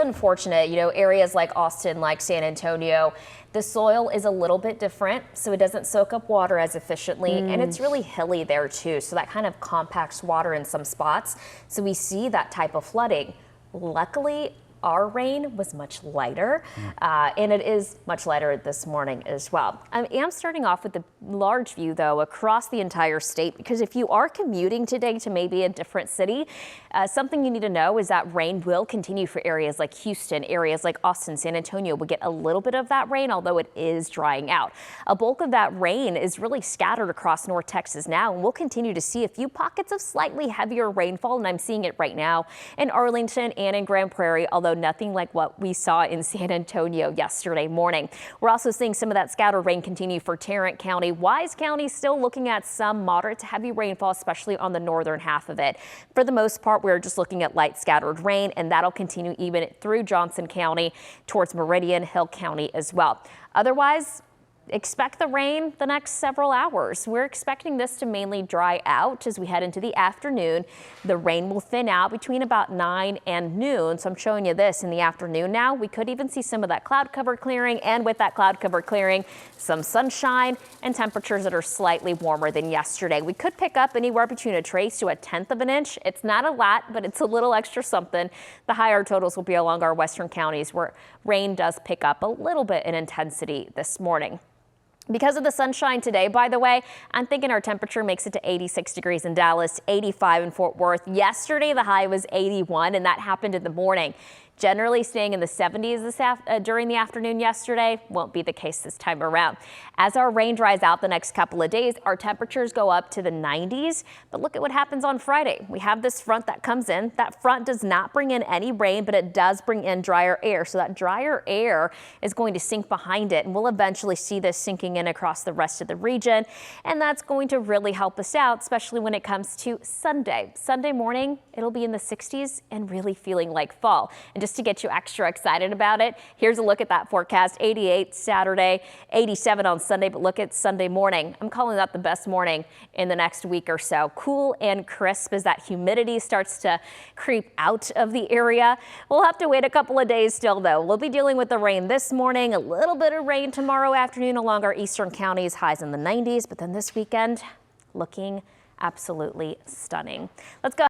Unfortunate, areas like Austin, like San Antonio, the soil is a little bit different, so it doesn't soak up water as efficiently, and it's really hilly there too, so that kind of compacts water in some spots. So we see that type of flooding. Luckily, our rain was much lighter, and it is much lighter this morning as well. I am starting off with the large view, though, across the entire state, because if you are commuting today to maybe a different city, something you need to know is that rain will continue for areas like Houston, areas like Austin, San Antonio will get a little bit of that rain, although it is drying out. A bulk of that rain is really scattered across North Texas now, and we'll continue to see a few pockets of slightly heavier rainfall, and I'm seeing it right now in Arlington and in Grand Prairie, although nothing like what we saw in San Antonio yesterday morning. We're also seeing some of that scattered rain continue for Tarrant County. Wise County still looking at some moderate to heavy rainfall, especially on the northern half of it. For the most part, we're just looking at light scattered rain, and that'll continue even through Johnson County towards Meridian Hill County as well. Otherwise, expect the rain the next several hours. We're expecting this to mainly dry out as we head into the afternoon. The rain will thin out between about 9 and noon. So I'm showing you this in the afternoon now. We could even see some of that cloud cover clearing, and with that cloud cover clearing, some sunshine and temperatures that are slightly warmer than yesterday. We could pick up anywhere between a trace to a tenth of an inch. It's not a lot, but it's a little extra something. The higher totals will be along our western counties where rain does pick up a little bit in intensity this morning. Because of the sunshine today, by the way, I'm thinking our temperature makes it to 86 degrees in Dallas, 85 in Fort Worth. Yesterday, the high was 81, and that happened in the morning. Generally staying in the 70s during the afternoon yesterday. Won't be the case this time around. As our rain dries out the next couple of days, our temperatures go up to the 90s. But look at what happens on Friday. We have this front that comes in. That front does not bring in any rain, but it does bring in drier air. So that drier air is going to sink behind it, and we'll eventually see this sinking in across the rest of the region. And that's going to really help us out, especially when it comes to Sunday. Sunday morning, it'll be in the 60s and really feeling like fall. And just to get you extra excited about it, here's a look at that forecast. 88 Saturday, 87 on Sunday, but look at Sunday morning. I'm calling that the best morning in the next week or so. Cool and crisp as that humidity starts to creep out of the area. We'll have to wait a couple of days still, though. We'll be dealing with the rain this morning, a little bit of rain tomorrow afternoon along our eastern counties, highs in the 90s, but then this weekend looking absolutely stunning. Let's go.